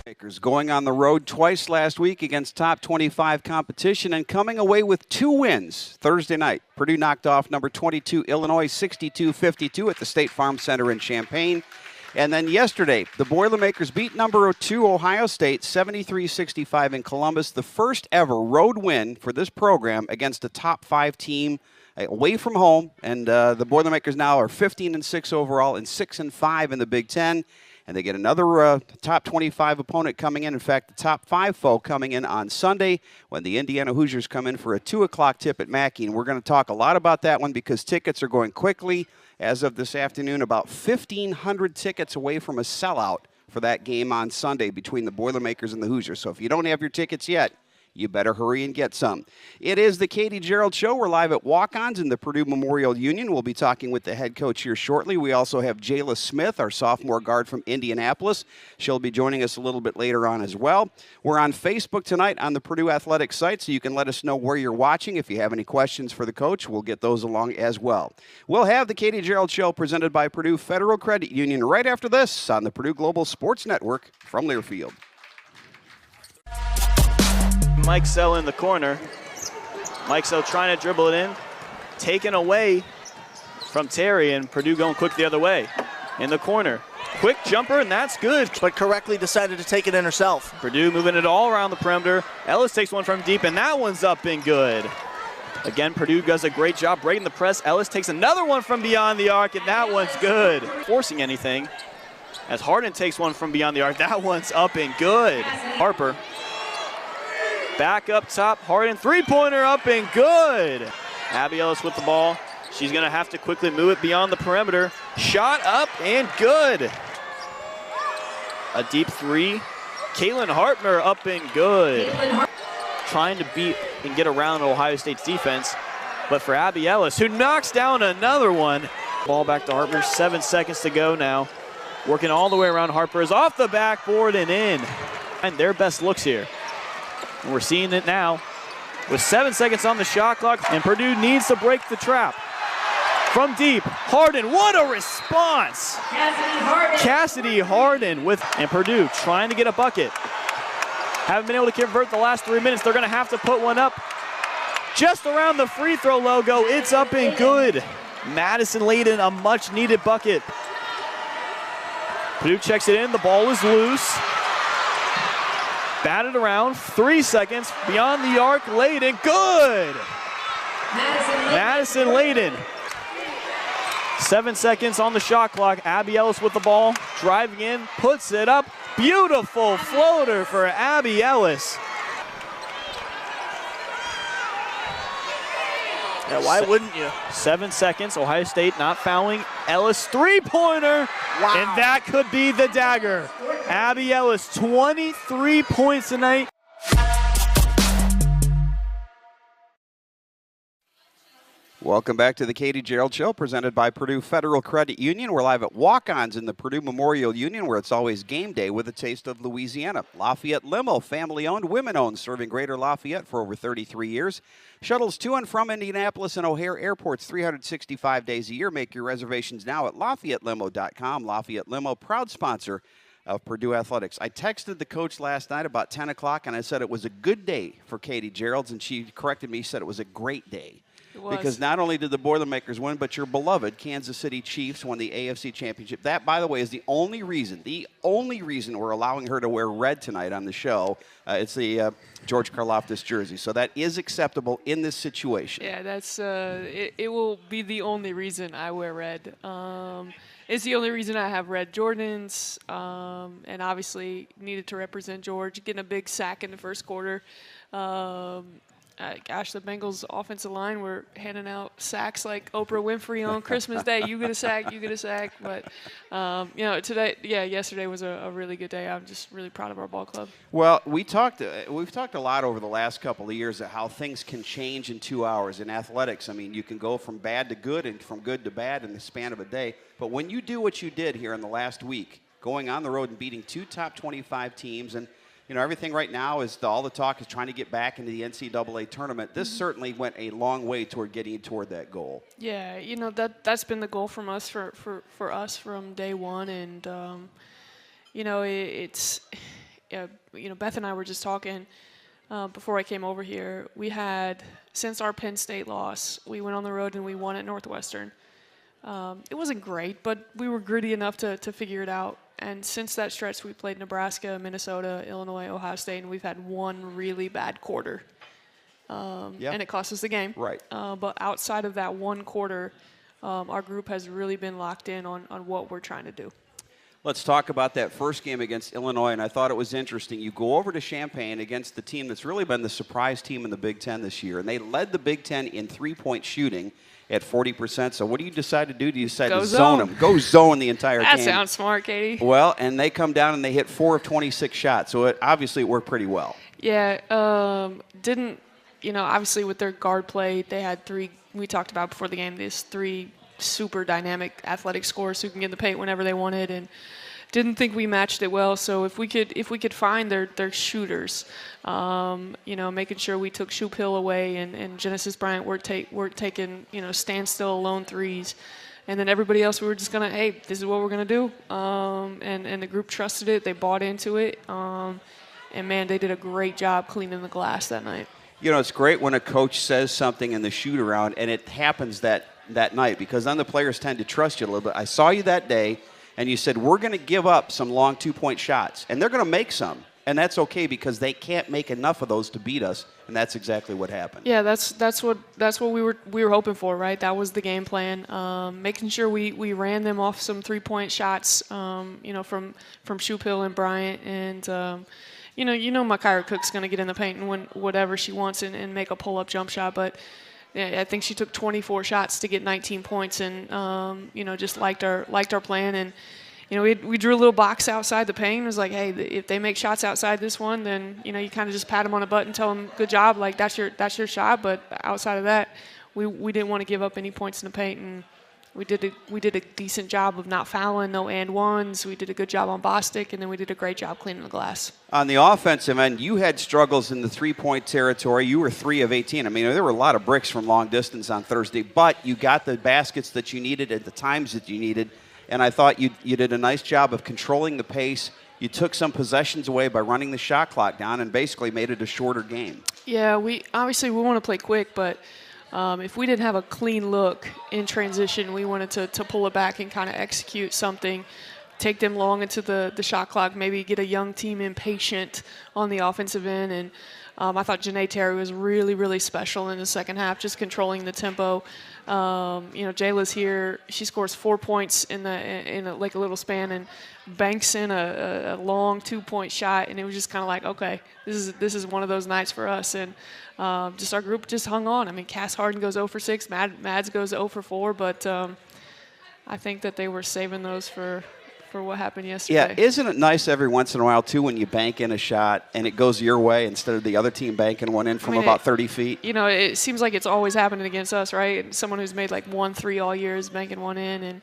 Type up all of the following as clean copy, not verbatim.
Boilermakers going on the road twice last week against top 25 competition and coming away with 2 wins Thursday night. Purdue knocked off number 22 Illinois 62-52 at the State Farm Center in Champaign. And then yesterday, the Boilermakers beat number 2 Ohio State 73-65 in Columbus, the first ever road win for this program against a top 5 team away from home. And the Boilermakers now are 15-6 overall and 6-5 in the Big Ten. And they get another top 25 opponent coming in. In fact, the top 5 foe coming in on Sunday when the Indiana Hoosiers come in for a 2 o'clock tip at Mackey. And we're going to talk a lot about that one because tickets are going quickly. As of this afternoon, about 1,500 tickets away from a sellout for that game on Sunday between the Boilermakers and the Hoosiers. So if you don't have your tickets yet, you better hurry and get some. It is the Katie Gearlds Show. We're live at Walk-Ons in the Purdue Memorial Union. We'll be talking with the head coach here shortly. We also have Jayla Smith, our sophomore guard from Indianapolis. She'll be joining us a little bit later on as well. We're on Facebook tonight on the Purdue Athletics site, so you can let us know where you're watching. If you have any questions for the coach, we'll get those along as well. We'll have the Katie Gearlds Show presented by Purdue Federal Credit Union right after this on the Purdue Global Sports Network from Learfield. Mike Sell in the corner. Mike Sell trying to dribble it in. Taken away from Terry, and Purdue going quick the other way. In the corner. Quick jumper, and that's good. But correctly decided to take it in herself. Purdue moving it all around the perimeter. Ellis takes one from deep, and that one's up and good. Again, Purdue does a great job breaking the press. Ellis takes another one from beyond the arc, and that one's good. Forcing anything. As Harden takes one from beyond the arc, that one's up and good. Harper. Back up top, Harden, three-pointer up and good. Abby Ellis with the ball. She's gonna have to quickly move it beyond the perimeter. Shot up and good. A deep three. Caitlin Hartner up and good. Trying to beat and get around Ohio State's defense. But for Abby Ellis, who knocks down another one. Ball back to Hartner, 7 seconds to go now. Working all the way around. Harper is off the backboard and in. And their best looks here. And we're seeing it now with 7 seconds on the shot clock, and Purdue needs to break the trap. From deep, Harden, what a response! Cassidy Harden with, and Purdue trying to get a bucket. Haven't been able to convert the last 3 minutes. They're gonna have to put one up. Just around the free throw logo, it's up and good. Madison Layden, a much needed bucket. Purdue checks it in, the ball is loose. Batted around, 3 seconds, beyond the arc, Layden, good! Madison Layden. 7 seconds on the shot clock, Abby Ellis with the ball, driving in, puts it up, beautiful floater for Abby Ellis. Yeah, why wouldn't you? 7 seconds, Ohio State not fouling. Ellis, three-pointer, wow. And that could be the dagger. Abby Ellis, 23 points tonight. Welcome back to the Katie Gearlds Show, presented by Purdue Federal Credit Union. We're live at Walk-Ons in the Purdue Memorial Union, where it's always game day with a taste of Louisiana. Lafayette Limo, family-owned, women-owned, serving Greater Lafayette for over 33 years. Shuttles to and from Indianapolis and O'Hare airports 365 days a year. Make your reservations now at LafayetteLimo.com. Lafayette Limo, proud sponsor of Purdue Athletics. I texted the coach last night about 10 o'clock, and I said it was a good day for Katie Gearlds, and she corrected me, said it was a great day. Because not only did the Boilermakers win, but your beloved Kansas City Chiefs won the AFC Championship. That, by the way, is the only reason we're allowing her to wear red tonight on the show. It's the George Karlaftis jersey. So that is acceptable in this situation. Yeah, that's it will be the only reason I wear red. It's the only reason I have red Jordans, and obviously needed to represent George, getting a big sack in the first quarter. Gosh, the Bengals offensive line were handing out sacks like Oprah Winfrey on Christmas Day. You get a sack, you get a sack. But, yesterday was a really good day. I'm just really proud of our ball club. Well, we've talked a lot over the last couple of years of how things can change in 2 hours in athletics. I mean, you can go from bad to good and from good to bad in the span of a day. But when you do what you did here in the last week, going on the road and beating 2 top 25 teams, and you know, everything right now is all the talk is trying to get back into the NCAA tournament. This certainly went a long way toward getting toward that goal. Yeah, you know, that's been the goal from us for us from day one, and you know, it's Beth and I were just talking before I came over here. We had, since our Penn State loss, we went on the road and we won at Northwestern. It wasn't great, but we were gritty enough to figure it out. And since that stretch, we played Nebraska, Minnesota, Illinois, Ohio State, and we've had one really bad quarter. And it cost us the game. Right. But outside of that one quarter, our group has really been locked in on what we're trying to do. Let's talk about that first game against Illinois, and I thought it was interesting. You go over to Champaign against the team that's really been the surprise team in the Big Ten this year, and they led the Big Ten in three-point shooting at 40%. So what do you decide to do? Do you decide to zone them? Go zone the entire game. That sounds smart, Katie. Well, and they come down and they hit 4 of 26 shots, so obviously it worked pretty well. Yeah, obviously with their guard play, they had 3, we talked about before the game, these 3 super dynamic athletic scorers who can get in the paint whenever they wanted, and didn't think we matched it well. So if we could find their shooters, making sure we took Shoop Hill away and Genesis Bryant weren't taking standstill alone threes, and then everybody else we were just gonna, hey, this is what we're gonna do, and the group trusted it, they bought into it, and man, they did a great job cleaning the glass that night. It's great when a coach says something in the shoot around and it happens that night, because then the players tend to trust you a little bit. I saw you that day, and you said, we're going to give up some long two-point shots, and they're going to make some, and that's okay because they can't make enough of those to beat us, and that's exactly what happened. Yeah, that's what we were hoping for, right? That was the game plan, making sure we ran them off some three-point shots, from Shoop Hill and Bryant, and Makaira Cook's going to get in the paint and win whatever she wants and make a pull-up jump shot, but I think she took 24 shots to get 19 points, and just liked our plan. And we drew a little box outside the paint. It was like, hey, if they make shots outside this one, then you kind of just pat them on the butt and tell them good job, like that's your shot. But outside of that, we didn't want to give up any points in the paint, and we did a decent job of not fouling, no and ones. We did a good job on Bostic, and then we did a great job cleaning the glass. On the offensive end, you had struggles in the three-point territory. You were 3 of 18. I mean, there were a lot of bricks from long distance on Thursday, but you got the baskets that you needed at the times that you needed, and I thought you did a nice job of controlling the pace. You took some possessions away by running the shot clock down and basically made it a shorter game. Yeah, we want to play quick, but if we didn't have a clean look in transition, we wanted to pull it back and kind of execute something, take them long into the shot clock, maybe get a young team impatient on the offensive end. And I thought Janae Terry was really, really special in the second half, just controlling the tempo. Jayla's here. She scores 4 points in a little span and banks in a long 2-point shot. And it was just kind of like, okay, this is one of those nights for us. And just our group just hung on. I mean, Cass Harden goes 0 for 6, Mads goes 0 for 4, but I think that they were saving those for what happened yesterday. Yeah, isn't it nice every once in a while, too, when you bank in a shot and it goes your way instead of the other team banking one in from about 30 feet? It seems like it's always happening against us, right? And someone who's made like 1 3 all year is banking one in,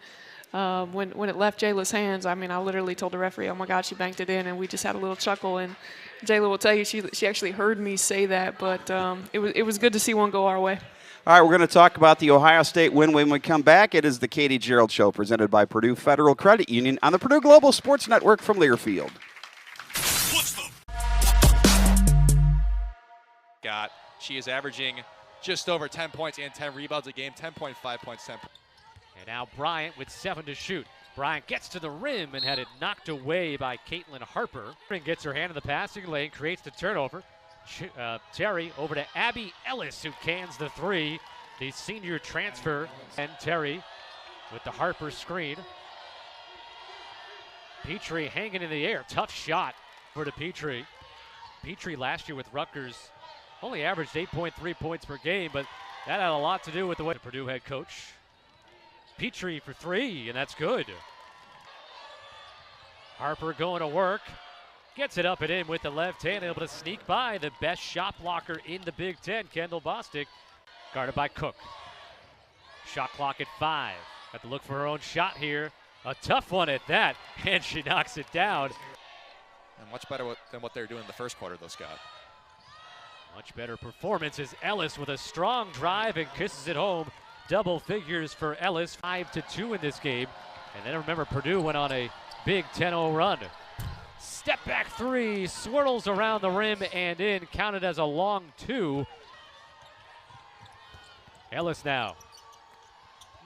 and when it left Jayla's hands, I mean, I literally told the referee, oh, my God, she banked it in, and we just had a little chuckle, and Jayla will tell you she actually heard me say that, but it was good to see one go our way. All right, we're going to talk about the Ohio State win when we come back. It is the Katie Gearlds Show presented by Purdue Federal Credit Union on the Purdue Global Sports Network from Learfield. She is averaging just over 10 points and 10 rebounds a game, 10.5 points, 10 points. And now Bryant with 7 to shoot. Bryant gets to the rim and had it knocked away by Caitlin Harper. And gets her hand in the passing lane, creates the turnover. Terry over to Abby Ellis, who cans the 3. The senior transfer. And Terry with the Harper screen. Petrie hanging in the air. Tough shot for the Petrie. Petrie last year with Rutgers only averaged 8.3 points per game, but that had a lot to do with the way the Purdue head coach. Petrie for 3, and that's good. Harper going to work. Gets it up and in with the left hand, able to sneak by the best shot blocker in the Big Ten, Kendall Bostic. Guarded by Cook. Shot clock at 5. Got to look for her own shot here. A tough one at that, and she knocks it down. And much better than what they were doing in the first quarter, though, Scott. Much better performance is Ellis with a strong drive and kisses it home. Double figures for Ellis, 5-2 in this game. And then remember, Purdue went on a big 10-0 run. Step back three, swirls around the rim and in, counted as a long 2. Ellis now.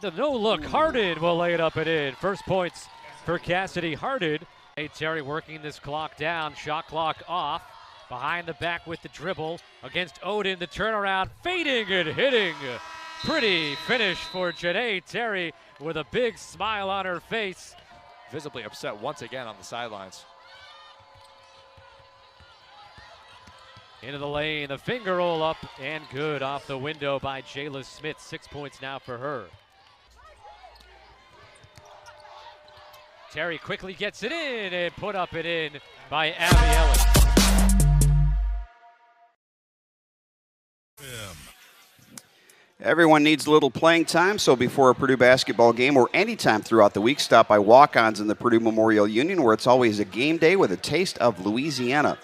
The no-look, Harden will lay it up and in. First points for Cassidy Harden. Hey, Terry working this clock down, shot clock off. Behind the back with the dribble against Odin, the turnaround, fading and hitting. Pretty finish for Janae Terry with a big smile on her face. Visibly upset once again on the sidelines. Into the lane, the finger roll up and good off the window by Jayla Smith. 6 points now for her. Terry quickly gets it in and put up and in by Abby Ellis. Everyone needs a little playing time, so before a Purdue basketball game or any time throughout the week, stop by Walk-Ons in the Purdue Memorial Union, where it's always a game day with a taste of Louisiana.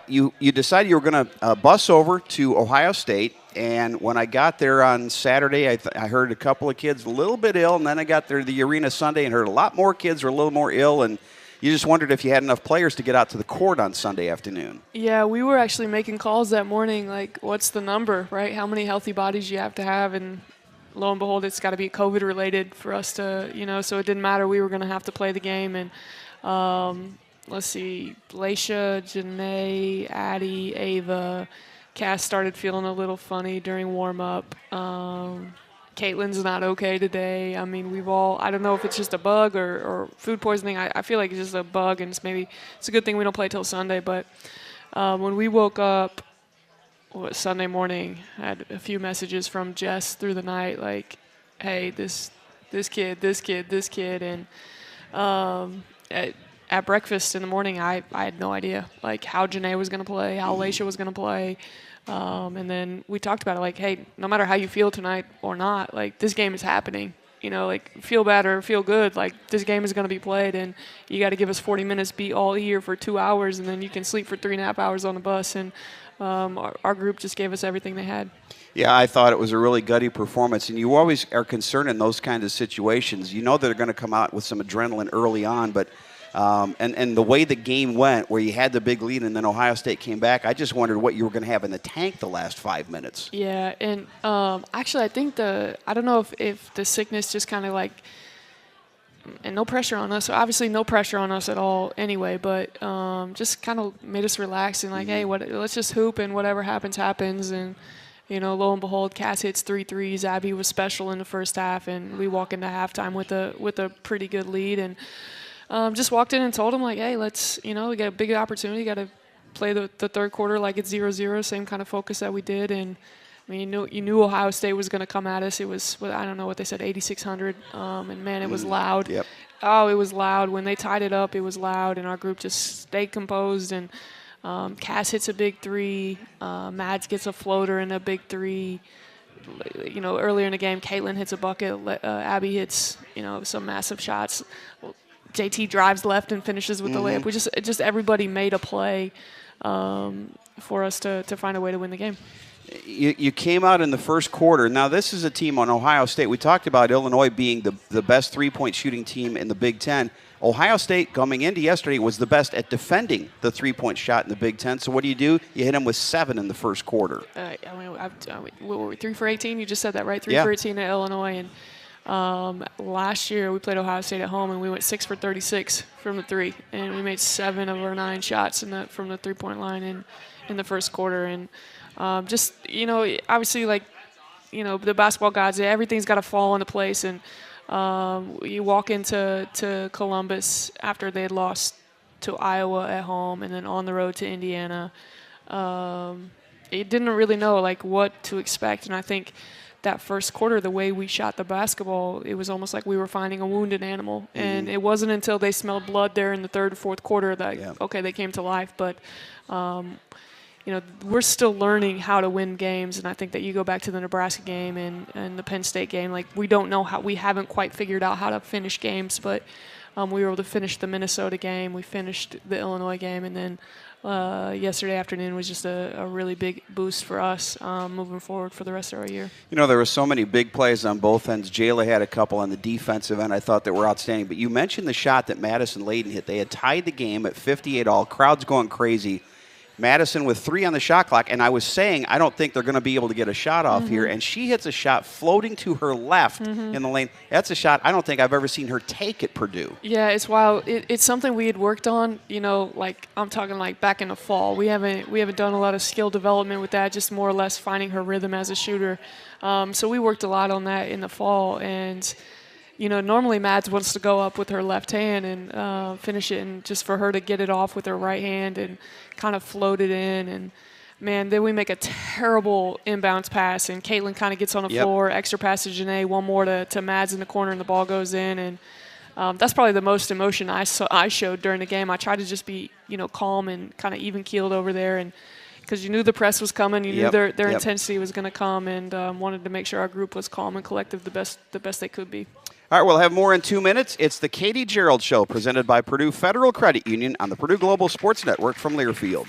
You decided you were going to bus over to Ohio State, and when I got there on Saturday, I heard a couple of kids a little bit ill, and then I got there to the arena Sunday and heard a lot more kids were a little more ill, and you just wondered if you had enough players to get out to the court on Sunday afternoon. Yeah, we were actually making calls that morning, like, what's the number, right? How many healthy bodies you have to have, and lo and behold, it's got to be COVID-related for us to, so it didn't matter. We were going to have to play the game, and let's see, Laisha, Janae, Addie, Ava, Cass started feeling a little funny during warm-up. Caitlin's not okay today. I mean, I don't know if it's just a bug or food poisoning. I feel like it's just a bug, and it's a good thing we don't play till Sunday. But when we woke up Sunday morning, I had a few messages from Jess through the night, like, hey, this kid. And at breakfast in the morning, I had no idea, like, how Janae was going to play, how Laisha was going to play. And then we talked about it, like, hey, no matter how you feel tonight or not, like, this game is happening. Like, feel bad or feel good, like, this game is going to be played, and you got to give us 40 minutes, be all here for 2 hours, and then you can sleep for 3.5 hours on the bus. And our group just gave us everything they had. Yeah, I thought it was a really gutty performance, and you always are concerned in those kinds of situations. You know they're going to come out with some adrenaline early on, but and the way the game went, where you had the big lead and then Ohio State came back, I just wondered what you were going to have in the tank the last 5 minutes. Yeah, and actually I think I don't know if the sickness just kind of like, and no pressure on us, obviously no pressure on us at all anyway, but just kind of made us relax and like, hey, let's just hoop and whatever happens, happens. And lo and behold, Cass hits 3 threes. Abby was special in the first half, and we walk into halftime with a pretty good lead. And just walked in and told him, like, hey, let's, we got a big opportunity. Got to play the third quarter like it's 0-0, same kind of focus that we did. And, I mean, you knew Ohio State was going to come at us. It was, I don't know what they said, 8,600. And, man, it was loud. Yep. Oh, it was loud. When they tied it up, it was loud, and our group just stayed composed. And Cass hits a big 3. Mads gets a floater and a big 3. Earlier in the game, Caitlin hits a bucket. Abby hits, some massive shots. JT drives left and finishes with the layup. We just everybody made a play for us to find a way to win the game. You came out in the first quarter. Now, this is a team on Ohio State. We talked about Illinois being the best three-point shooting team in the Big Ten. Ohio State, coming into yesterday, was the best at defending the three-point shot in the Big Ten. So what do? You hit them with 7 in the first quarter. What were we, 3 for 18? You just said that, right? 3 for 18 at Illinois. And last year we played Ohio State at home, and we went 6 for 36 from the 3, and we made 7 of our 9 shots from the three-point line in the first quarter. And obviously, like, the basketball gods, everything's got to fall into place. And you walk into Columbus after they had lost to Iowa at home, and then on the road to Indiana. It didn't really know, like, what to expect, and I think that first quarter, the way we shot the basketball, it was almost like we were finding a wounded animal. And it wasn't until they smelled blood there in the third or fourth quarter that, okay, they came to life. But, we're still learning how to win games. And I think that you go back to the Nebraska game and the Penn State game, like, we haven't quite figured out how to finish games. But we were able to finish the Minnesota game. We finished the Illinois game, and then yesterday afternoon was just a really big boost for us moving forward for the rest of our year. You know, there were so many big plays on both ends. Jayla had a couple on the defensive end I thought that were outstanding. But you mentioned the shot that Madison Layden hit. They had tied the game at 58 all. Crowd's going crazy. Madison with 3 on the shot clock, and I was saying I don't think they're going to be able to get a shot off here, and she hits a shot floating to her left in the lane. That's a shot I don't think I've ever seen her take at Purdue. Yeah, it's wild. It's something we had worked on, you know, like I'm talking like back in the fall. We haven't done a lot of skill development with that, just more or less finding her rhythm as a shooter. So we worked a lot on that in the fall, and you know, normally Mads wants to go up with her left hand and finish it, and just for her to get it off with her right hand and kind of float it in. And, man, then we make a terrible inbounds pass, and Caitlin kind of gets on the floor, extra pass to Janae, one more to Mads in the corner, and the ball goes in. And that's probably the most emotion I showed during the game. I tried to just be, you know, calm and kind of even-keeled over there, and because you knew the press was coming, you knew their intensity was going to come, and wanted to make sure our group was calm and collective the best they could be. All right, we'll have more in 2 minutes. It's the Katie Gearlds Show, presented by Purdue Federal Credit Union on the Purdue Global Sports Network from Learfield.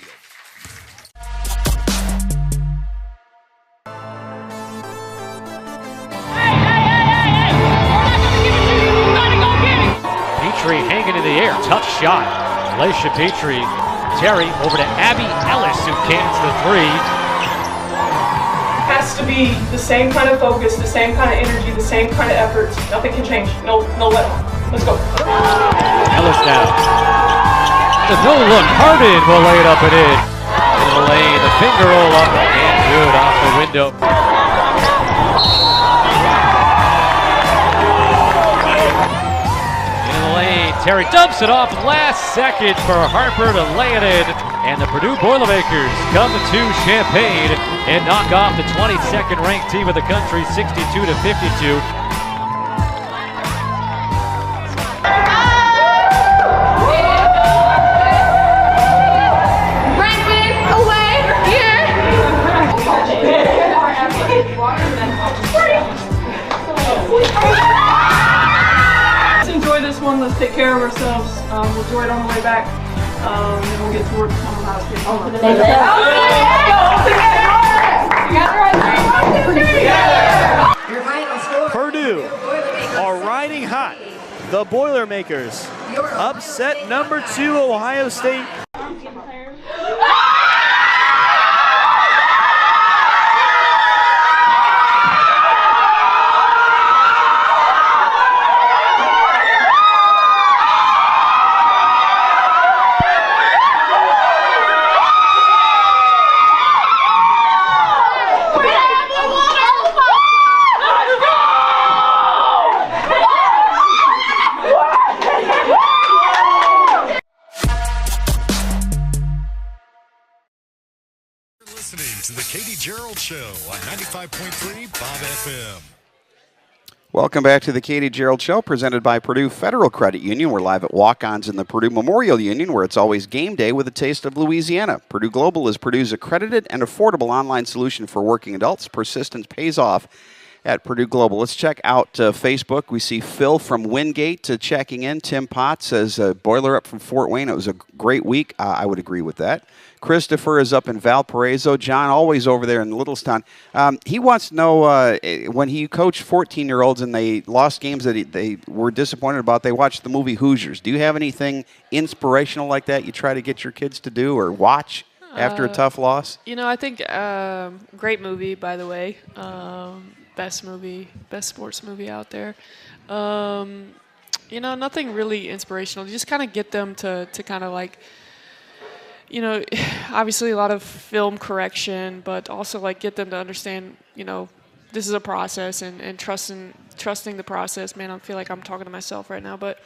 Petrie hanging in the air. Tough shot. Laisha Petrie. Terry over to Abby Ellis, who cans the 3. Has to be the same kind of focus, the same kind of energy, the same kind of effort. Nothing can change. No let up. Let's go. Ellis now. The no look. Harden will lay it up and in. Into the lane. The finger roll up and good off the window. Into the lane. Terry dumps it off last second for Harper to lay it in. And the Purdue Boilermakers come to Champaign and knock off the 22nd ranked team of the country 62-52. Let's enjoy this one. Let's take care of ourselves. We'll enjoy it on the way back. And we'll get to work on the house. Purdue are riding hot. The Boilermakers upset number 2 Ohio State. To the Katie Gearlds Show on 95.3 Bob FM. Welcome back to the Katie Gearlds Show, presented by Purdue Federal Credit Union. We're live at Walk-Ons in the Purdue Memorial Union, where it's always game day with a taste of Louisiana. Purdue Global is Purdue's accredited and affordable online solution for working adults. Persistence pays off at Purdue Global. Let's check out Facebook. We see Phil from Wingate checking in. Tim Potts says, boiler up from Fort Wayne. It was a great week. I would agree with that. Christopher is up in Valparaiso. John, always over there in Littlestown. He wants to know when he coached 14-year-olds and they lost games that they were disappointed about, they watched the movie Hoosiers. Do you have anything inspirational like that you try to get your kids to do or watch after a tough loss? You know, I think great movie, by the way. Best sports movie out there. You know, nothing really inspirational. Just kind of get them to kind of like, you know, obviously a lot of film correction, but also like get them to understand, you know, this is a process and trusting the process. Man, I feel like I'm talking to myself right now, but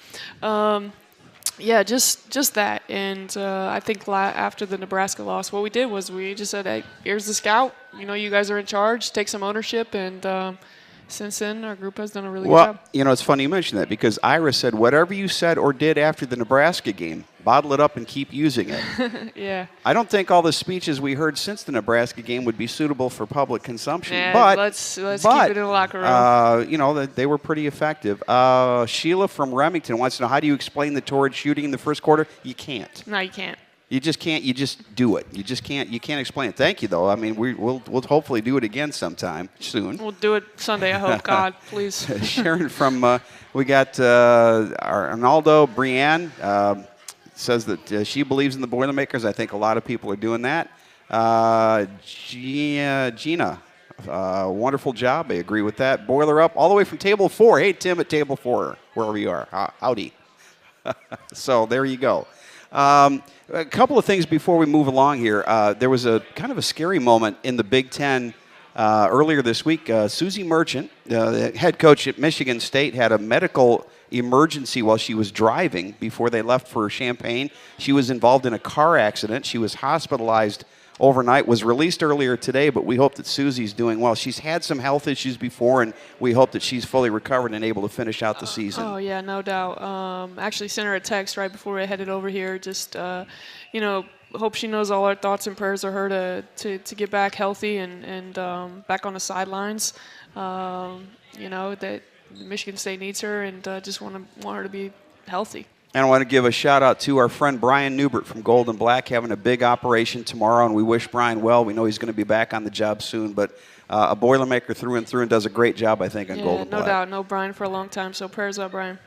yeah, just that. And I think after the Nebraska loss, what we did was we just said, hey, here's the scout. You know, you guys are in charge. Take some ownership and since then, our group has done a really good Well, job. you know, it's funny you mention that because Ira said, whatever you said or did after the Nebraska game, bottle it up and keep using it. Yeah. I don't think all the speeches we heard since the Nebraska game would be suitable for public consumption. Yeah, but let's keep it in the locker room. you know, they were pretty effective. Sheila from Remington wants to know, how do you explain the torrid shooting in the first quarter? You can't. No, you can't. You just can't. You just do it. You just can't. You can't explain it. Thank you, though. I mean, we'll hopefully do it again sometime soon. We'll do it Sunday, I hope. God, please. Sharon from we got our Arnaldo Brienne says that she believes in the Boilermakers. I think a lot of people are doing that. Gina, wonderful job. I agree with that. Boiler up all the way from table 4. Hey, Tim at table 4, wherever you are. Howdy. So there you go. A couple of things before we move along here. There was a kind of a scary moment in the Big Ten earlier this week. Susie Merchant, the head coach at Michigan State, had a medical emergency while she was driving before they left for Champaign. She was involved in a car accident. She was hospitalized overnight, was released earlier today, but we hope that Susie's doing well. She's had some health issues before, and we hope that she's fully recovered and able to finish out the season. Oh, yeah, no doubt. Actually sent her a text right before I headed over here. Just, you know, hope she knows all our thoughts and prayers are her to get back healthy and back on the sidelines. You know, that Michigan State needs her, and just want her to be healthy. And I want to give a shout-out to our friend Brian Newbert from Gold and Black, having a big operation tomorrow, and we wish Brian well. We know he's going to be back on the job soon, but a Boilermaker through and through and does a great job, I think, on Gold and Black. No doubt. Know Brian for a long time, so prayers up, Brian.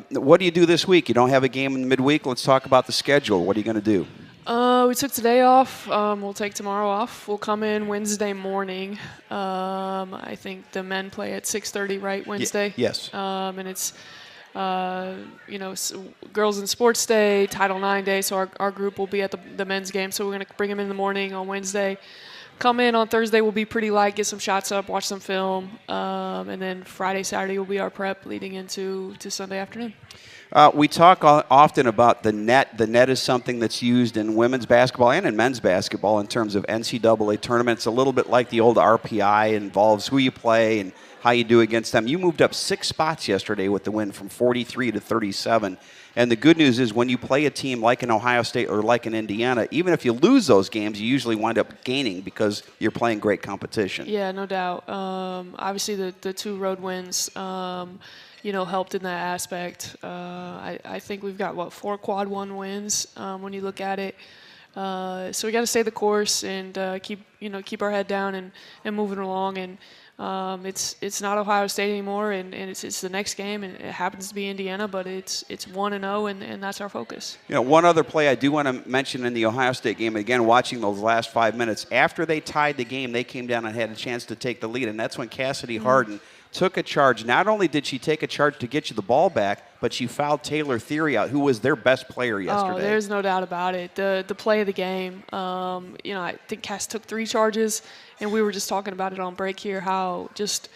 What do you do this week? You don't have a game in midweek. Let's talk about the schedule. What are you going to do? We took today off. We'll take tomorrow off. We'll come in Wednesday morning. I think the men play at 6:30, right, Wednesday? Yes. And it's you know, Girls in Sports Day, Title IX Day, so our group will be at the men's game. So we're going to bring them in the morning on Wednesday. Come in on Thursday, we'll be pretty light, get some shots up, watch some film. And then Friday, Saturday will be our prep leading into Sunday afternoon. We talk often about the net. The net is something that's used in women's basketball and in men's basketball in terms of NCAA tournaments. A little bit like the old RPI. It involves who you play and how you do against them. You moved up 6 spots yesterday with the win from 43 to 37. And the good news is when you play a team like an Ohio State or like an Indiana, even if you lose those games, you usually wind up gaining because you're playing great competition. Yeah, no doubt. Obviously, the 2 road wins, you know, helped in that aspect. I think we've got, 4 quad 1 wins when you look at it. So we got to stay the course and keep our head down and moving along. And it's not Ohio State anymore, and it's the next game, and it happens to be Indiana, but it's 1-0, and that's our focus. You know, one other play I do want to mention in the Ohio State game, again, watching those last 5 minutes, after they tied the game, they came down and had a chance to take the lead, and that's when Cassidy Harden took a charge. Not only did she take a charge to get you the ball back, but she fouled Taylor Theory out, who was their best player yesterday. Oh, there's no doubt about it. The play of the game, you know, I think Cass took 3 charges, and we were just talking about it on break here, how just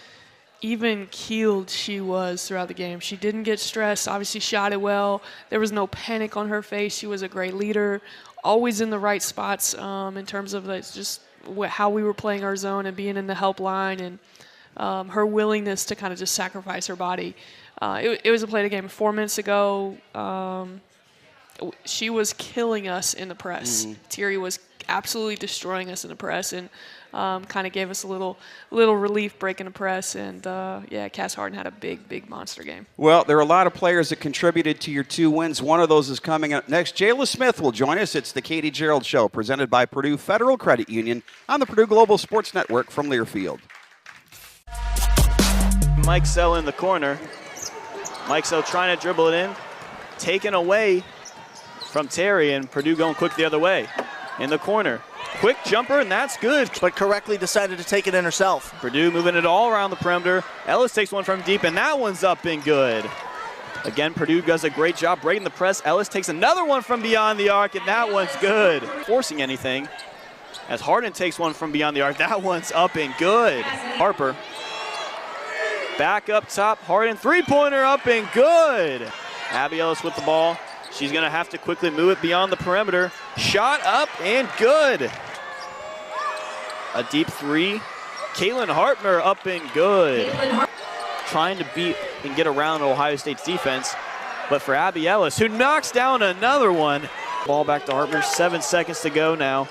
even-keeled she was throughout the game. She didn't get stressed, obviously shot it well. There was no panic on her face. She was a great leader, always in the right spots in terms of just how we were playing our zone and being in the help line, and her willingness to kind of just sacrifice her body. It was a play of the game. 4 minutes ago, she was killing us in the press. Thierry was absolutely destroying us in the press, and kind of gave us a little relief breaking the press. And yeah, Cass Harden had a big monster game. Well, there are a lot of players that contributed to your 2 wins. One of those is coming up next. Jayla Smith will join us. It's the Katie Gearlds Show, presented by Purdue Federal Credit Union on the Purdue Global Sports Network from Learfield. Mike Sell in the corner. Mike Sell trying to dribble it in. Taken away from Terry, and Purdue going quick the other way. In the corner. Quick jumper, and that's good. But correctly decided to take it in herself. Purdue moving it all around the perimeter. Ellis takes one from deep, and that one's up and good. Again, Purdue does a great job breaking the press. Ellis takes another one from beyond the arc, and that one's good. Forcing anything. As Harden takes one from beyond the arc, that one's up and good. Harper. Back up top, Harden, 3-pointer up and good. Abby Ellis with the ball. She's gonna have to quickly move it beyond the perimeter. Shot up and good. A deep 3 Caitlin Hartner up and good. Trying to beat and get around Ohio State's defense. But for Abby Ellis, who knocks down another one. Ball back to Harper, 7 seconds to go now.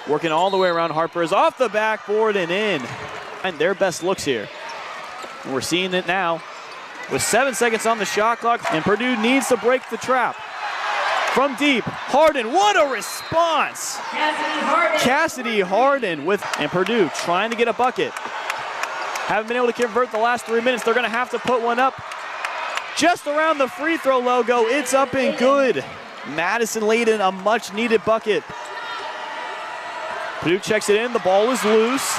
Working all the way around. Harper is off the backboard and in. And their best looks here. And we're seeing it now with 7 seconds on the shot clock. And Purdue needs to break the trap. From deep, Harden, what a response! Cassidy Harden and Purdue trying to get a bucket. Haven't been able to convert the last 3 minutes. They're gonna have to put one up just around the free throw logo. It's up and good. Madison Layden, a much needed bucket. Purdue checks it in, the ball is loose.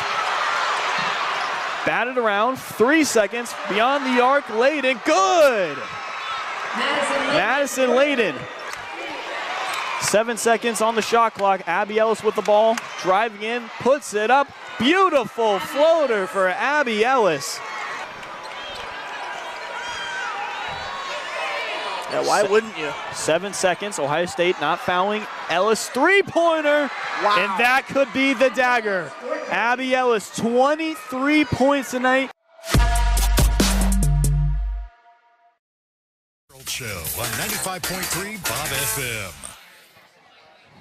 Batted around, 3 seconds, beyond the arc, Layden, good! Madison Layden. 7 seconds on the shot clock. Abby Ellis with the ball, driving in, puts it up. Beautiful floater for Abby Ellis. Yeah, why wouldn't you? 7 seconds, Ohio State not fouling. Ellis three-pointer, Wow. and that could be the dagger. Abby Ellis, 23 points tonight. Show on 95.3 Bob FM.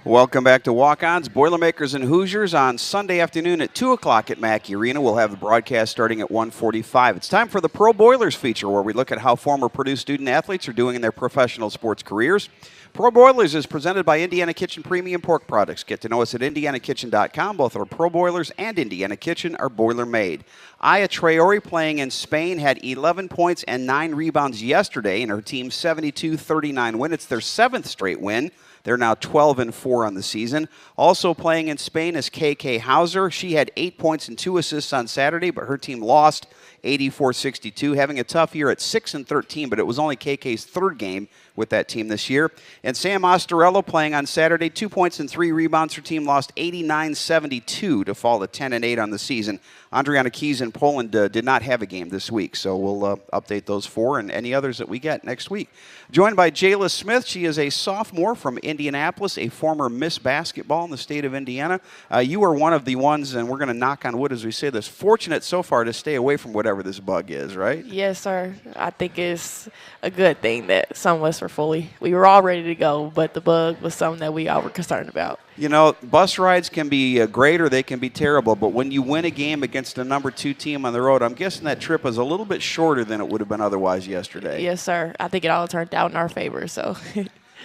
Welcome back to Walk-Ons, Boilermakers and Hoosiers on Sunday afternoon at 2 o'clock at Mackey Arena. We'll have the broadcast starting at 1:45. It's time for the Pro Boilers feature, where we look at how former Purdue student athletes are doing in their professional sports careers. Pro Boilers is presented by Indiana Kitchen Premium Pork Products. Get to know us at indianakitchen.com. Both our Pro Boilers and Indiana Kitchen are boiler-made. Aya Traore, playing in Spain, had 11 points and 9 rebounds yesterday in her team's 72-39 win. It's their 7th straight win. They're now 12-4 on the season. Also playing in Spain is KK Hauser. She had 8 points and 2 assists on Saturday, but her team lost 84-62, having a tough year at 6-13, but it was only KK's 3rd game with that team this year. And Sam Ostorello, playing on Saturday, 2 points and 3 rebounds. Her team lost 89-72 to fall to 10-8 on the season. Andriana Keys in Poland did not have a game this week, so we'll update those 4 and any others that we get next week. Joined by Jayla Smith. She is a sophomore from Indianapolis, a former Miss Basketball in the state of Indiana. You are one of the ones, and we're going to knock on wood as we say this, fortunate so far to stay away from whatever this bug is, right? Yes, sir. I think it's a good thing that some of us we were all ready to go, but the bug was something that we all were concerned about. You know, bus rides can be great or they can be terrible, but when you win a game against a number 2 team on the road, I'm guessing that trip was a little bit shorter than it would have been otherwise yesterday. Yes, sir. I think it all turned out in our favor. So,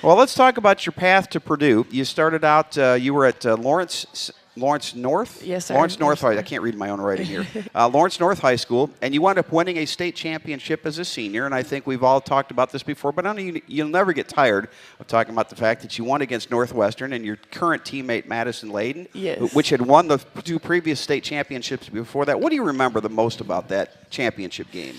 well, let's talk about your path to Purdue. You started out, you were at Lawrence North? Yes, sir. Lawrence North High. I can't read my own writing here. Lawrence North High School, and you wound up winning a state championship as a senior, and I think we've all talked about this before, but I know you'll never get tired of talking about the fact that you won against Northwestern and your current teammate, Madison Layden, yes, which had won the 2 previous state championships before that. What do you remember the most about that championship game?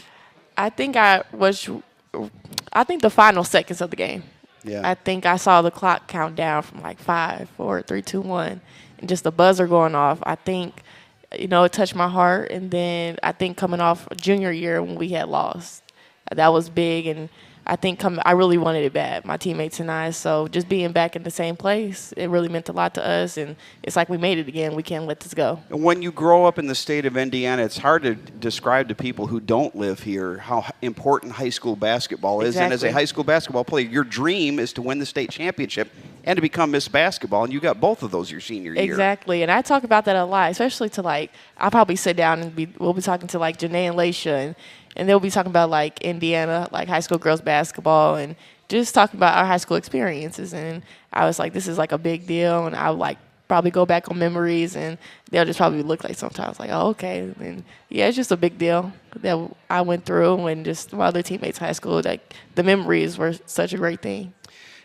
I think the final seconds of the game. Yeah. I think I saw the clock count down from like 5, 4, 3, 2, 1. And just the buzzer going off, I think, it touched my heart. And then I think coming off junior year when we had lost, that was big. And I think I really wanted it bad, my teammates and I. So just being back in the same place, it really meant a lot to us. And it's like we made it again. We can't let this go. When you grow up in the state of Indiana, it's hard to describe to people who don't live here how important high school basketball is. Exactly. And as a high school basketball player, your dream is to win the state championship and to become Miss Basketball, and you got both of those your senior year. Exactly, and I talk about that a lot, especially to I'll probably sit down and we'll be talking to Janae and Laisha, and they'll be talking about Indiana, high school girls basketball, and just talking about our high school experiences. And I was like, this is a big deal, and I would probably go back on memories, and they'll just probably look sometimes oh, okay. And yeah, it's just a big deal that I went through, and just my other teammates in high school, the memories were such a great thing.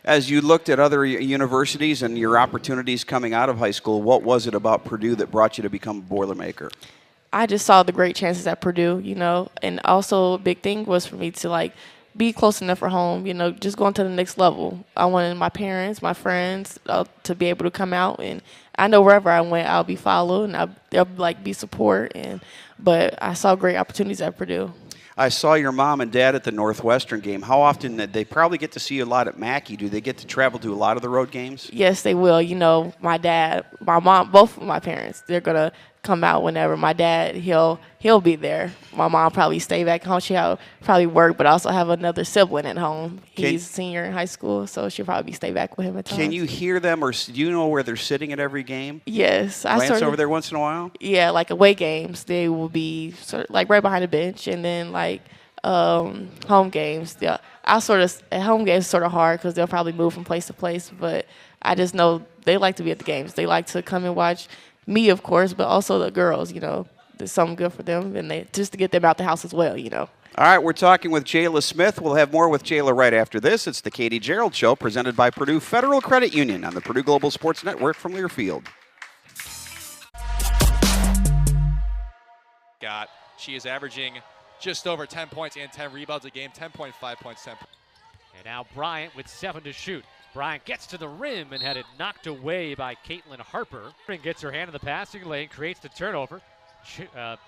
As you looked at other universities and your opportunities coming out of high school, what was it about Purdue that brought you to become a Boilermaker? I just saw the great chances at Purdue, and also a big thing was for me to be close enough for home, just going to the next level. I wanted my parents, my friends to be able to come out, and I know wherever I went, I'll be followed and there'll be support. But I saw great opportunities at Purdue. I saw your mom and dad at the Northwestern game. How often did they probably get to see you a lot at Mackey? Do they get to travel to a lot of the road games? Yes, they will. My dad, my mom, both of my parents, they're going to come out whenever. My dad, he'll be there. My mom probably stay back home. She'll probably work, but also have another sibling at home. He's a senior in high school, so she'll probably stay back with him at times. Can you hear them, or do you know where they're sitting at every game? Yes. Glance over there once in a while? Yeah, like away games, they will be like right behind the bench, and then like home games. Yeah, at home games sort of hard because they'll probably move from place to place, but I just know they like to be at the games. They like to come and watch me, of course, but also the girls, there's something good for them, and just to get them out the house as well, All right, we're talking with Jayla Smith. We'll have more with Jayla right after this. It's the Katie Gearlds Show, presented by Purdue Federal Credit Union on the Purdue Global Sports Network from Learfield. She is averaging just over 10 points and 10 rebounds a game, 10.5 points. And now Bryant with 7 to shoot. Bryant gets to the rim and had it knocked away by Caitlin Harper. And gets her hand in the passing lane, creates the turnover.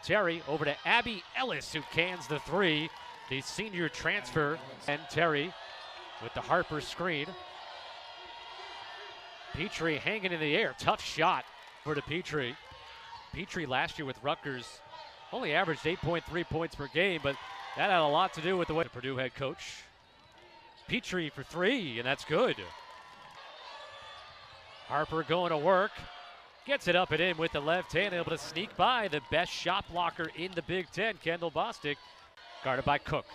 Terry over to Abby Ellis, who cans the 3. The senior transfer. And Terry with the Harper screen. Petrie hanging in the air. Tough shot for Petrie. Petrie last year with Rutgers only averaged 8.3 points per game, but that had a lot to do with the way the Purdue head coach. Petrie for 3, and that's good. Harper going to work. Gets it up and in with the left hand, able to sneak by the best shot blocker in the Big Ten, Kendall Bostic. Guarded by Cook.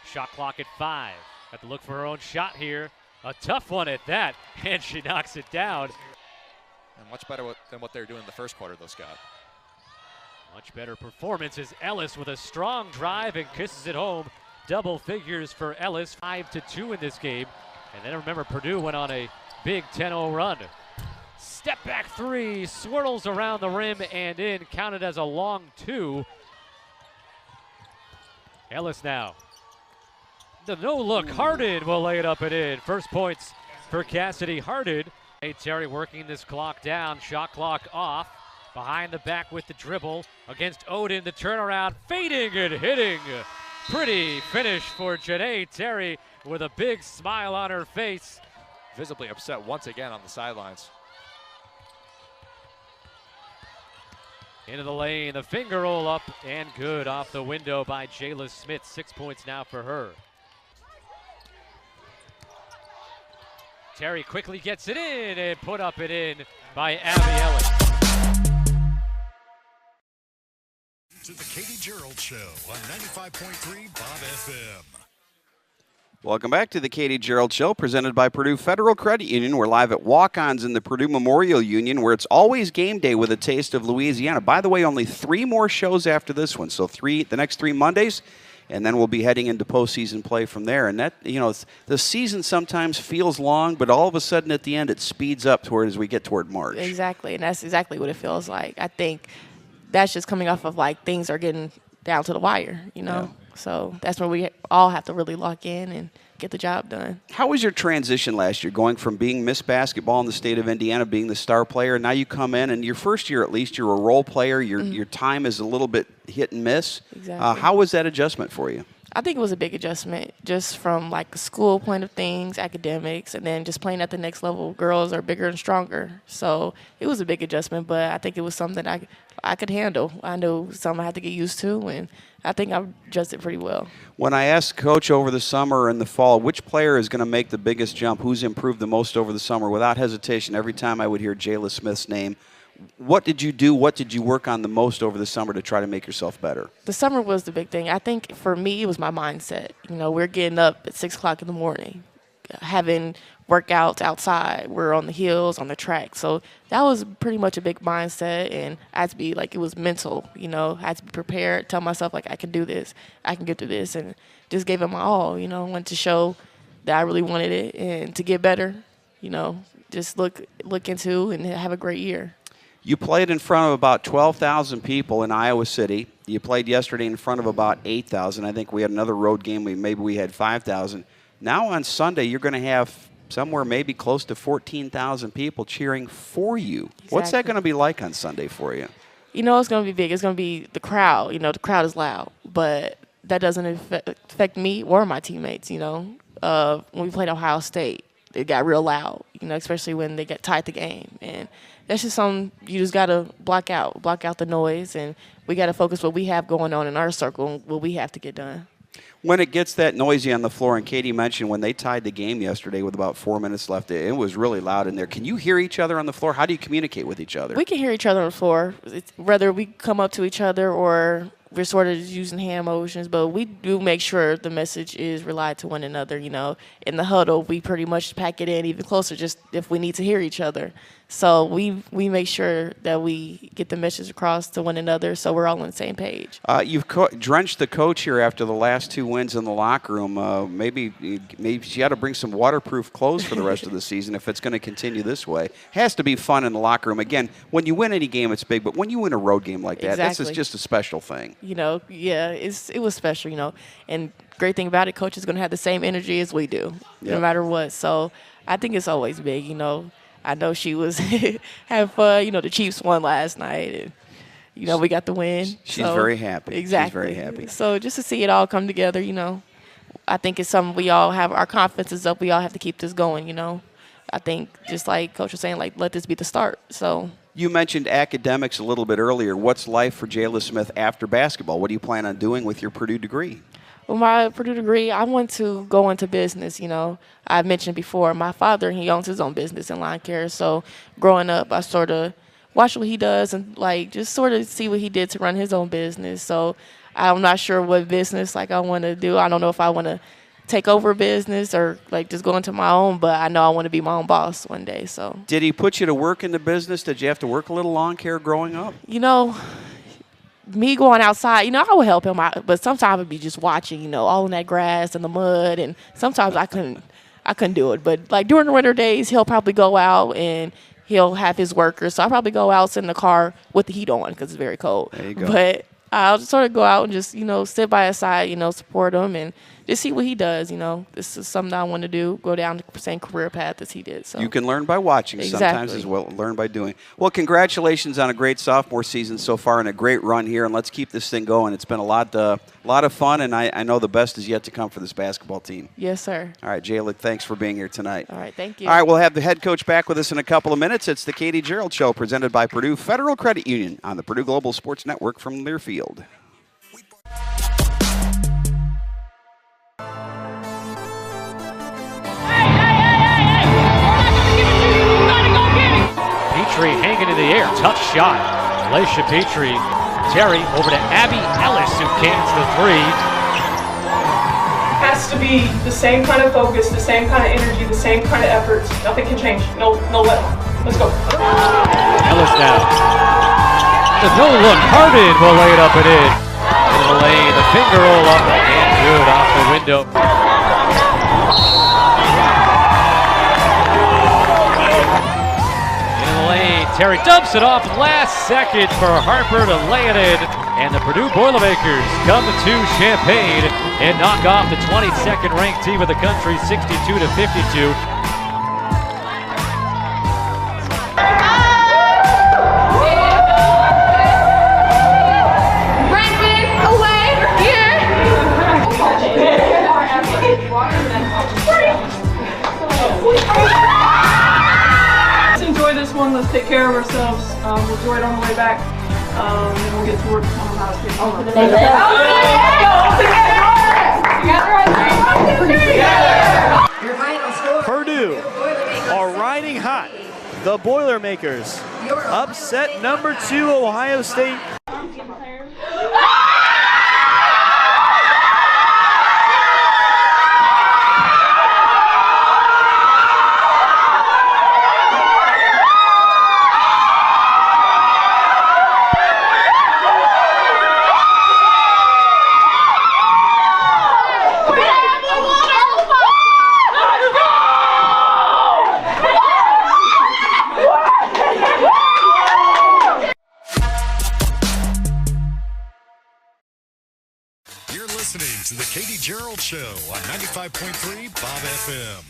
Shot clock at 5. Got to look for her own shot here. A tough one at that, and she knocks it down. And much better than what they were doing in the first quarter, though, Scott. Much better performance is Ellis with a strong drive and kisses it home. Double figures for Ellis, 5-2 in this game. And then remember, Purdue went on a big 10-0 run. Step back 3, swirls around the rim and in, counted as a long 2. Ellis now. The no-look, Harden will lay it up and in. First points for Cassidy Harden. Hey, Terry working this clock down, shot clock off. Behind the back with the dribble against Odin, the turnaround, fading and hitting. Pretty finish for Janae Terry with a big smile on her face. Visibly upset once again on the sidelines. Into the lane, the finger roll up and good off the window by Jayla Smith. 6 points now for her. Terry quickly gets it in and put up and in by Abby Ellis. To the Katie Gearlds Show on 95.3 Bob FM. Welcome back to the Katie Gearlds Show, presented by Purdue Federal Credit Union. We're live at Walk-Ons in the Purdue Memorial Union, where it's always game day with a taste of Louisiana. By the way, only 3 more shows after this one, so the next 3 Mondays, and then we'll be heading into postseason play from there. And that, the season sometimes feels long, but all of a sudden at the end it speeds up toward as we get toward March. Exactly, and that's exactly what it feels like. I think that's just coming off of like things are getting down to the wire, Yeah. So that's where we all have to really lock in and get the job done. How was your transition last year, going from being Miss Basketball in the state of Indiana, being the star player, and now you come in, and your first year at least, you're a role player. Your time is a little bit hit and miss. Exactly. How was that adjustment for you? I think it was a big adjustment just from like a school point of things, academics, and then just playing at the next level. Girls are bigger and stronger. So it was a big adjustment, but I think it was something I could handle. I knew something I had to get used to, and I think I adjusted pretty well. When I asked Coach over the summer and the fall, which player is going to make the biggest jump, who's improved the most over the summer, without hesitation, every time I would hear Jayla Smith's name. What did you do? What did you work on the most over the summer to try to make yourself better? The summer was the big thing. I think for me, it was my mindset. We're getting up at 6 o'clock in the morning, having workouts outside. We're on the hills, on the track. So that was pretty much a big mindset, and I had to be it was mental. I had to be prepared, tell myself I can do this, I can get through this, and just gave it my all. Wanted to show that I really wanted it and to get better. Just look into and have a great year. You played in front of about 12,000 people in Iowa City. You played yesterday in front of about 8,000. I think we had another road game. Maybe we had 5,000. Now on Sunday, you're going to have somewhere maybe close to 14,000 people cheering for you. Exactly. What's that going to be like on Sunday for you? It's going to be big. It's going to be the crowd. The crowd is loud, but that doesn't affect me or my teammates. When we played Ohio State, it got real loud, especially when they got tied the game. And that's just something you just got to block out the noise, and we got to focus what we have going on in our circle and what we have to get done. When it gets that noisy on the floor, and Katie mentioned when they tied the game yesterday with about 4 minutes left, it was really loud in there. Can you hear each other on the floor? How do you communicate with each other? We can hear each other on the floor, whether we come up to each other or we're sort of using hand motions, but we do make sure the message is relayed to one another. In the huddle, we pretty much pack it in even closer just if we need to hear each other. So we make sure that we get the message across to one another so we're all on the same page. You've drenched the coach here after the last 2 wins in the locker room. Maybe she had to bring some waterproof clothes for the rest of the season if it's going to continue this way. Has to be fun in the locker room. Again, when you win any game, it's big, but when you win a road game like that, Exactly. that's just a special thing. It was special, and great thing about it, coach is going to have the same energy as we do, no matter what. So I think it's always big, I know she was having fun. The Chiefs won last night, and we got the win. She's very happy. Exactly. She's very happy. So just to see it all come together, I think it's something we all have. Our confidence is up. We all have to keep this going. I think just like Coach was saying, let this be the start. So. You mentioned academics a little bit earlier. What's life for Jayla Smith after basketball? What do you plan on doing with your Purdue degree? Well, my Purdue degree, I want to go into business. I mentioned before, my father, he owns his own business in lawn care. So growing up, I sort of watched what he does and just sort of see what he did to run his own business. So I'm not sure what business I want to do. I don't know if I want to take over a business or just go into my own, but I know I want to be my own boss one day. So did he put you to work in the business? Did you have to work a little lawn care growing up? Me going outside, I would help him out, but sometimes I'd be just watching, all in that grass and the mud, and sometimes I couldn't do it. But during the winter days, he'll probably go out and he'll have his workers. So I'll probably go out, sit in the car with the heat on because it's very cold. There you go. But I'll just sort of go out and just, sit by his side, support him and just see what he does. This is something I want to do, go down the same career path as he did. So you can learn by watching sometimes as well, learn by doing. Well, congratulations on a great sophomore season so far and a great run here, and let's keep this thing going. It's been a lot of fun, and I know the best is yet to come for this basketball team. Yes, sir. All right, Jayla, thanks for being here tonight. All right, thank you. All right, we'll have the head coach back with us in a couple of minutes. It's the Katie Gearlds Show presented by Purdue Federal Credit Union on the Purdue Global Sports Network from Learfield. Petrie hanging in the air. Tough shot. Laisha Petrie. Terry over to Abby Ellis, who cans the three. Has to be the same kind of focus, the same kind of energy, the same kind of efforts. Nothing can change. No let. Let's go. Ellis now. The no-look. Harden will lay it up and in. In the lane. The finger roll up and good off the window. Terry dumps it off last second for Harper to lay it in. And the Purdue Boilermakers come to Champaign and knock off the 22nd ranked team of the country 62-52. Let's take care of ourselves. We'll enjoy it on the way back. And we'll get to work on how to Purdue are riding hot. The Boilermakers upset number 2 Ohio State. To the Katie Gearlds Show on 95.3 Bob FM.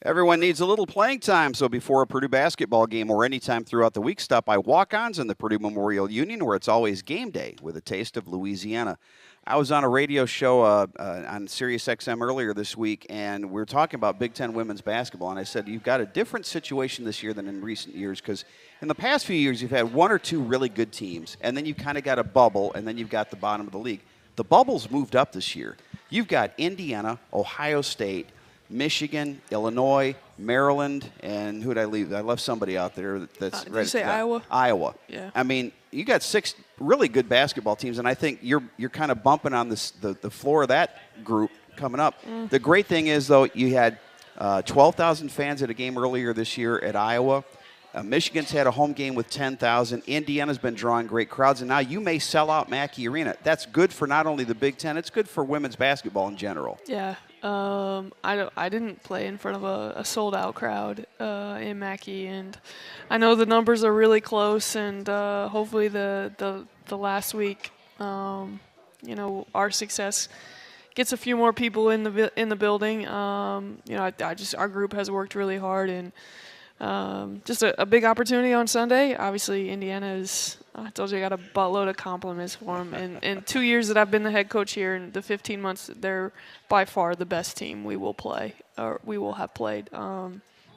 Everyone needs a little playing time, so before a Purdue basketball game or any time throughout the week, stop by Walk-Ons in the Purdue Memorial Union, where it's always game day with a taste of Louisiana. I was on a radio show on Sirius XM earlier this week, and we were talking about Big Ten women's basketball, and I said, you've got a different situation this year than in recent years, because in the past few years, you've had one or two really good teams, and then you've kind of got a bubble, and then you've got the bottom of the league. The bubble's moved up this year. You've got Indiana, Ohio State, Michigan, Illinois, Maryland, and who did I leave? I left somebody out there that's Did you say Iowa? Iowa. Yeah. I mean, you got 6 really good basketball teams, and I think you're kind of bumping on the floor of that group coming up. The great thing is, though, you had 12,000 fans at a game earlier this year at Iowa. Michigan's had a home game with 10,000. Indiana's been drawing great crowds, and now you may sell out Mackey Arena. That's good for not only the Big Ten, it's good for women's basketball in general. Yeah. I didn't play in front of a sold-out crowd in Mackey, and I know the numbers are really close, and hopefully the last week, our success gets a few more people in the building. Our group has worked really hard, and just a big opportunity on Sunday. Obviously, Indiana is. I told you I got a buttload of compliments for them. And in 2 years that I've been the head coach here, in the 15 months, they're by far the best team we will play, or we will have played.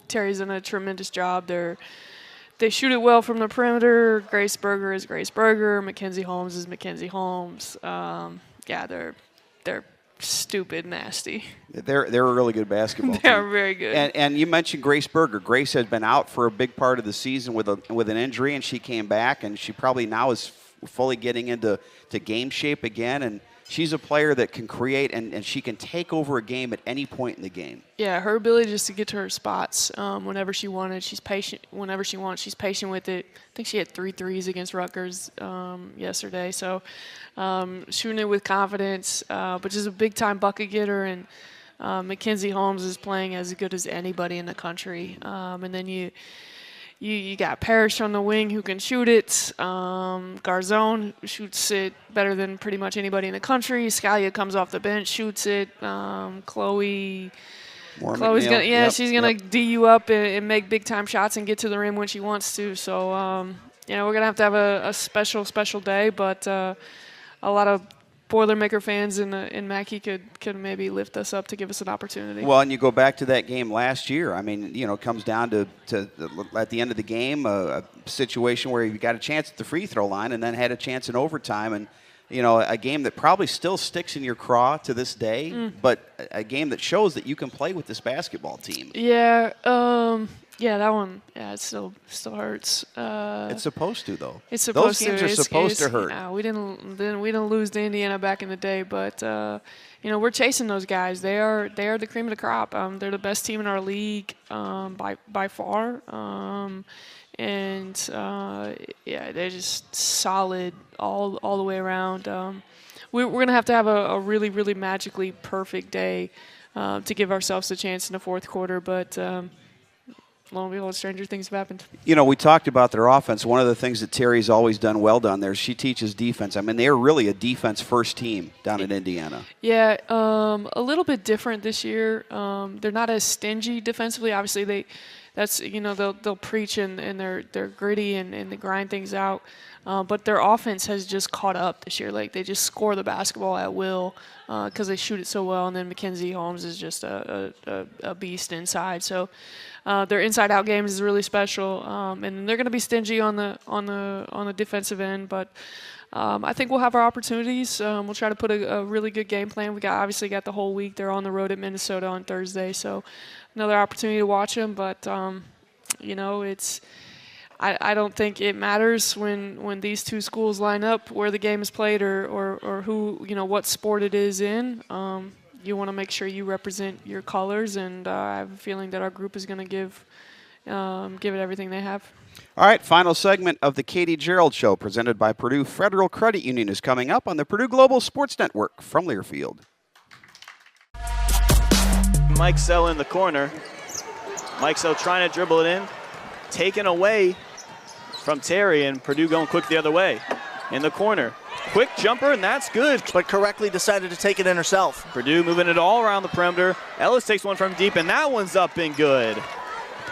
Terry's done a tremendous job. They shoot it well from the perimeter. Grace Berger is Grace Berger. Mackenzie Holmes is Mackenzie Holmes. They're stupid nasty. They're a really good basketball team. They're very good. And you mentioned Grace Berger. Grace has been out for a big part of the season with an injury, and she came back, and she probably now is fully getting into game shape again. And she's a player that can create, and she can take over a game at any point in the game. Yeah, her ability just to get to her spots whenever she wanted. She's patient. Whenever she wants, she's patient with it. I think she had 3 threes against Rutgers yesterday. So shooting it with confidence, but just a big-time bucket getter. And Mackenzie Holmes is playing as good as anybody in the country. And then you got Parrish on the wing who can shoot it. Garzone shoots it better than pretty much anybody in the country. Scalia comes off the bench, shoots it. Chloe's gonna, she's gonna D you up and make big time shots and get to the rim when she wants to. So we're gonna have a special day, but a lot of Boilermaker fans in Mackey could maybe lift us up to give us an opportunity. Well, and you go back to that game last year. I mean, it comes down to at the end of the game, a situation where you got a chance at the free throw line and then had a chance in overtime. And, a game that probably still sticks in your craw to this day, but a game that shows that you can play with this basketball team. Yeah. That one. Yeah, it still hurts. It's supposed to, though. It's supposed to. Those games are supposed to hurt. We didn't lose to Indiana back in the day, but we're chasing those guys. They are the cream of the crop. They're the best team in our league by far. They're just solid all the way around. We're gonna have to have a really, really magically perfect day to give ourselves a chance in the fourth quarter, but. Lo and behold, stranger things have happened. We talked about their offense. One of the things that Terry's always done well down there is she teaches defense. I mean, they are really a defense-first team down in Indiana. Yeah, a little bit different this year. They're not as stingy defensively. Obviously, they'll preach and they're gritty and they grind things out. But their offense has just caught up this year. Like, they just score the basketball at will because they shoot it so well. And then Mackenzie Holmes is just a beast inside. So their inside-out game is really special. And they're going to be stingy on the defensive end. But I think we'll have our opportunities. We'll try to put a really good game plan. We obviously got the whole week. They're on the road at Minnesota on Thursday. So another opportunity to watch them. But, it's – I don't think it matters when these two schools line up where the game is played or who, what sport it is in. You want to make sure you represent your colors, and I have a feeling that our group is going to give it everything they have. All right, final segment of the Katie Gearlds Show presented by Purdue Federal Credit Union is coming up on the Purdue Global Sports Network from Learfield. Mike Sell in the corner. Mike Sell trying to dribble it in. Taken away from Terry, and Purdue going quick the other way. In the corner, Quick jumper, and that's good. But correctly decided to take it in herself. Purdue moving it all around the perimeter. Ellis takes one from deep, and that one's up and good.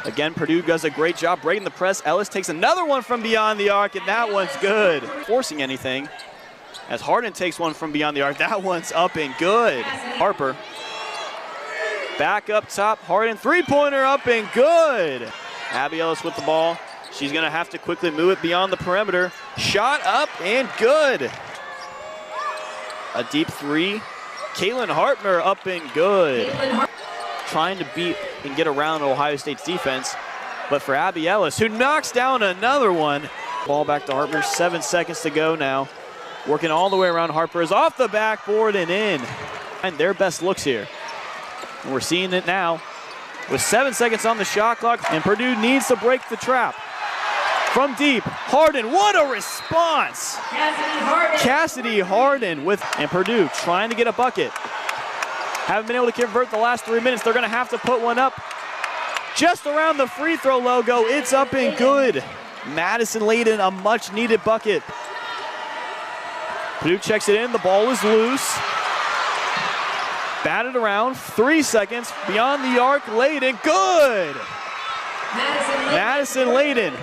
Again, Purdue does a great job breaking the press. Ellis takes another one from beyond the arc, and that one's good. Forcing anything. As Harden takes one from beyond the arc, that one's up and good. Harper. Back up top, Harden, three-pointer up and good. Abby Ellis with the ball. She's gonna have to quickly move it beyond the perimeter. Shot up and good. A deep three. Caitlin Hartner up and good. Trying to beat and get around Ohio State's defense. But for Abby Ellis, who knocks down another one. Ball back to Harper, 7 seconds to go now. Working all the way around. Harper is off the backboard and in. And their best looks here. And we're seeing it now with 7 seconds on the shot clock, and Purdue needs to break the trap. From deep, Harden, what a response! Cassidy Harden and Purdue trying to get a bucket. Haven't been able to convert the last 3 minutes. They're gonna have to put one up just around the free throw logo. It's up and good. Madison Layden, a much needed bucket. Purdue checks it in, the ball is loose. Batted around, 3 seconds, beyond the arc, Layden, good! Madison Layden.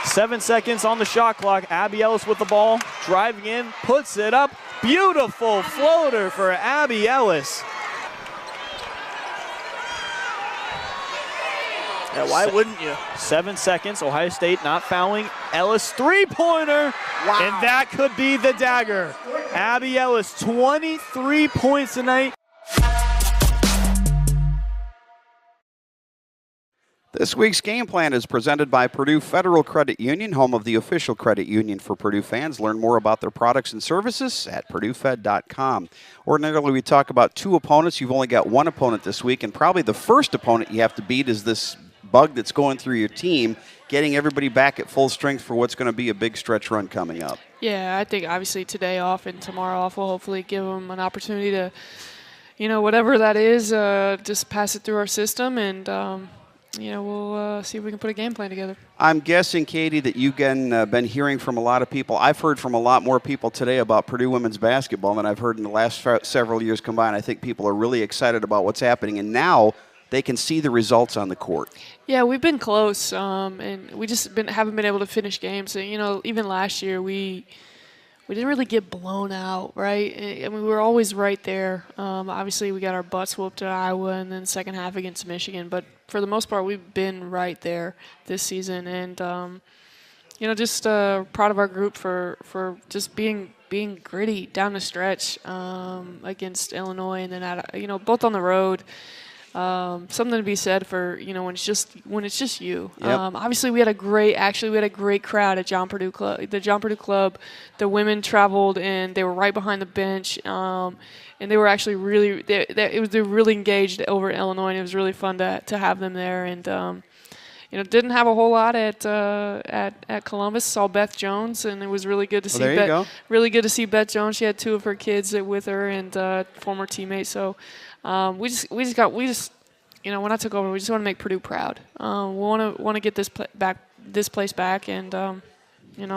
7 seconds on the shot clock. Abby Ellis with the ball, driving in, puts it up. Beautiful floater for Abby Ellis. Yeah, why wouldn't you? 7 seconds, Ohio State not fouling. Ellis, three-pointer, wow. And that could be the dagger. Abby Ellis, 23 points tonight. This week's game plan is presented by Purdue Federal Credit Union, home of the official credit union for Purdue fans. Learn more about their products and services at purduefed.com. Ordinarily, we talk about two opponents. You've only got one opponent this week, and probably the first opponent you have to beat is this bug that's going through your team, getting everybody back at full strength for what's going to be a big stretch run coming up. Yeah, I think obviously today off and tomorrow off will hopefully give them an opportunity to, whatever that is, just pass it through our system and, we'll see if we can put a game plan together. I'm guessing, Katie, that you've been hearing from a lot of people. I've heard from a lot more people today about Purdue women's basketball than I've heard in the last several years combined. I think people are really excited about what's happening, and now they can see the results on the court. Yeah, we've been close, and we just haven't been able to finish games. And, even last year we didn't really get blown out, right? I mean, we were always right there. Obviously, we got our butts whooped at Iowa and then second half against Michigan. But for the most part, we've been right there this season. And, just proud of our group for just being gritty down the stretch against Illinois and then, both on the road. Something to be said for when it's just you. Yep. Obviously, we had a great crowd at John Purdue Club. The John Purdue Club, the women traveled and they were right behind the bench, and they were actually really they were really engaged over at Illinois. And it was really fun to have them there. And didn't have a whole lot at Columbus. Saw Beth Jones, and it was really good to see. There you go. Really good to see Beth Jones. She had two of her kids with her and former teammates. So. We just when I took over, we just want to make Purdue proud. We want to get this place back, and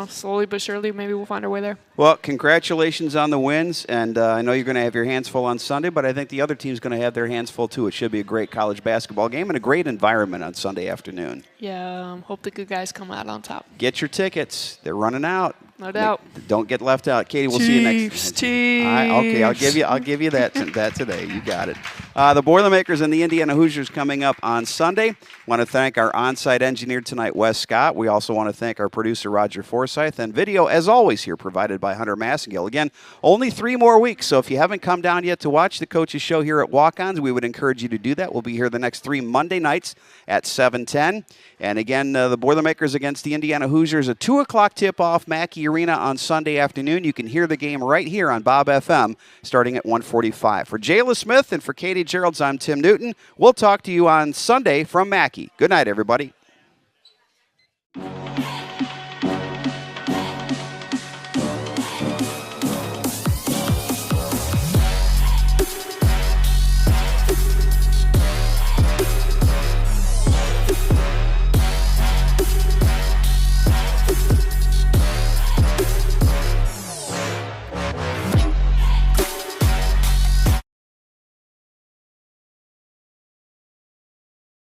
slowly but surely, maybe we'll find our way there. Well, congratulations on the wins, and I know you're going to have your hands full on Sunday, but I think the other team's going to have their hands full too. It should be a great college basketball game and a great environment on Sunday afternoon. Yeah, hope the good guys come out on top. Get your tickets; they're running out. No doubt. Don't get left out, Katie. We'll see you next. Chiefs. Okay, I'll give you that today. You got it. The Boilermakers and the Indiana Hoosiers coming up on Sunday. Want to thank our on-site engineer tonight, Wes Scott. We also want to thank our producer, Roger Forsyth, and video, as always, here provided by Hunter Massengill. Again, only 3 more weeks, so if you haven't come down yet to watch the coach's show here at Walk-Ons, we would encourage you to do that. We'll be here the next 3 Monday nights at 7:10. And again, the Boilermakers against the Indiana Hoosiers, a 2 o'clock tip-off, Mackey Arena on Sunday afternoon. You can hear the game right here on Bob FM starting at 1:45. For Jayla Smith and for Katie Gearlds, I'm Tim Newton. We'll talk to you on Sunday from Mackey. Good night, everybody.